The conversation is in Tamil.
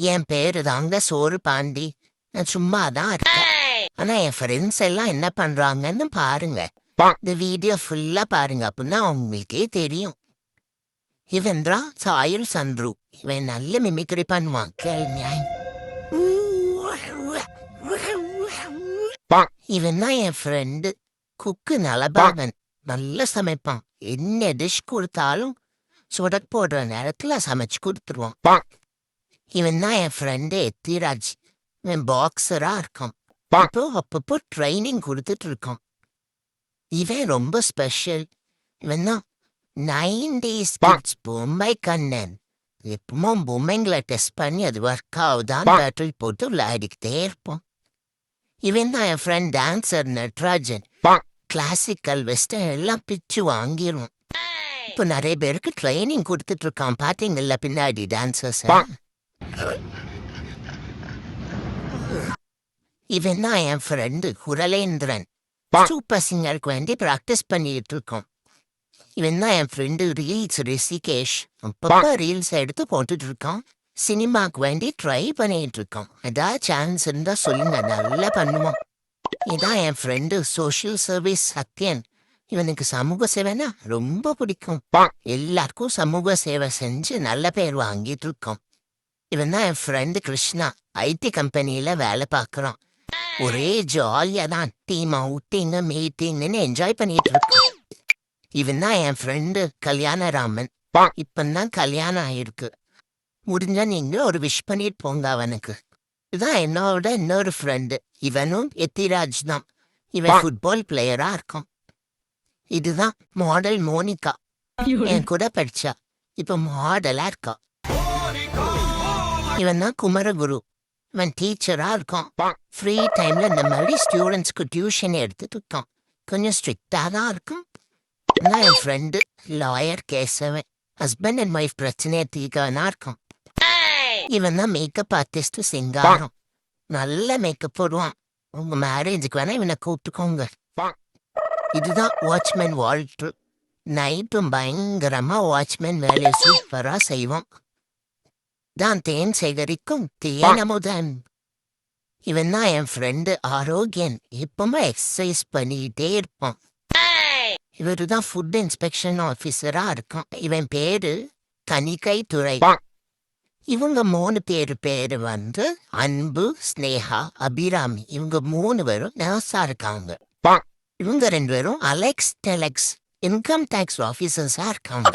என் பேரு தாங்க சோறு பாண்டி. நான் சும்மா தான் இருக்கேன். ஆனா என் ஃப்ரெண்ட்ஸ் எல்லாம் என்ன பண்றாங்கன்னு பாருங்க. இந்த வீடியோ ஃபுல்லா பாருங்க, அப்படின்னா உங்களுக்கே தெரியும். இவன் தான் சாயுல் சந்துரு. இவன் நல்ல மிமிக்ரி பண்ணுவான். கேளுங்க. இவன் தான் என் ஃப்ரெண்டு குக்கு நலபாகன். நல்லா சமைப்பான். என்ன டிஷ் கொடுத்தாலும் சுடக் போடுற நேரத்துல சமைச்சு கொடுத்துருவான். இவன் தான் என் ஃப்ரெண்டு எத்திராஜ். இவன் பாக்ஸரா இருக்கான். இப்போ அப்பப்போ ட்ரைனிங் கொடுத்துட்டு இருக்கான். இவன் ரொம்ப ஸ்பெஷல். இவன் தான் 90s கிட்ஸ் பொம்மை கண்ணன். எப்பவும் பொம்மைங்களை டெஸ்ட் பண்ணி அது ஒர்க் ஆகுதான் பேட்டரி போட்டு விளையாடிக்கிட்டே இருப்போம். இவன் தான் என் friend dancer Natarajan. Classical western எல்லாம் பிச்சு வாங்கிடும். இப்போ நிறைய பேருக்கு ட்ரைனிங் கொடுத்துட்டு இருக்கான். பாத்தீங்கல்ல பின்னாடி டான்சர்ஸ். இவன் தான் என் ஃப்ரெண்டு குரலேந்திரன். சூப்பர் சிங்கருக்கு வேண்டி ப்ராக்டிஸ் பண்ணிட்டு இருக்கோம். இவன் தான் என் ஃப்ரெண்டு ரீல்ஸ் ரிஷிகேஷ். அப்பப்போ ரீல்ஸ் எடுத்து போட்டுட்டு இருக்கான். சினிமாக்கு வேண்டி ட்ரை பண்ணிட்டு இருக்கோம். ஏதாவது சான்ஸ் இருந்தா சொல்லுங்க, நல்லா பண்ணுவோம். இதான் என் ஃப்ரெண்டு சோஷியல் சர்வீஸ் சத்யன். இவனுக்கு சமூக சேவைனா ரொம்ப பிடிக்கும். எல்லாருக்கும் சமூக சேவை செஞ்சு நல்ல பேர் வாங்கிட்டு இருக்கோம். இவன் தான் என் ஃப்ரெண்டு கிருஷ்ணா. ஐடி கம்பெனியில வேலை பார்க்குறான். ஒரே ஜாலியா தான் டீம் அவுட்டிங் மீட்டிங்னு என்ஜாய் பண்ணிட்டு இருக்கோம். இவன் தான் என் ஃப்ரெண்டு கல்யாணராமன். இப்பந்தான் கல்யாணம் ஆயிருக்கு. முடிஞ்சா நீங்க ஒரு விஷ் பண்ணிட்டு போங்க அவனுக்கு. இதுதான் என்னோட இன்னொரு ஃப்ரெண்டு. இவனும் எத்திராஜ் தான். இவன் ஃபுட்பால் பிளேயரா இருக்கான். இதுதான் மாடல் மோனிகா. என் கூட படிச்சா. இப்ப மாடலா இருக்கா. இவன் தான் குமரகுரு. இவன் டீச்சரா இருக்கான். ஃப்ரீ டைம்ல இந்த மாதிரி ஸ்டூடெண்ட்ஸ்க்கு டியூஷன் எடுத்துட்டு இருக்கான். கொஞ்சம் ஸ்ட்ரிக்டா தான் இருக்கும். என் friend lawyer Kesavan. Husband and wife பிரச்சனையை தீர்க்கவனா இருக்கான். இவன் தான் மேக்கப் ஆர்டிஸ்ட் சிங்காரம். நல்ல மேக்கப் போடுவான். உங்க மேரேஜுக்கு வேணா இவனை கூப்பிட்டுக்கோங்க. இதுதான் வாட்ச்மேன் வால்ட்ரு. நைட்டும் பயங்கரமா வாட்ச்மேன் வேலையை சூப்பரா செய்வோம். தான் தேன் சேகரிக்கும் தேனமுதன். இவன் தான் என் ஃப்ரெண்டு ஆரோக்கியன். எப்பவுமே எக்ஸசைஸ் பண்ணிட்டே இருப்பான். இவரு தான் ஃபுட் இன்ஸ்பெக்ஷன் ஆஃபீஸரா இருக்கான். இவன் பேரு கனிகை துறை. இவங்க 3 பேரு வந்து அன்பு, ஸ்னேகா, அபிராமி. இவங்க 3 பேரும் நர்ஸா இருக்காங்க. இவங்க 2 பேரும் அலெக்ஸ் டெலெக்ஸ் இன்கம் டேக்ஸ் ஆஃபீஸர்ஸா இருக்காங்க.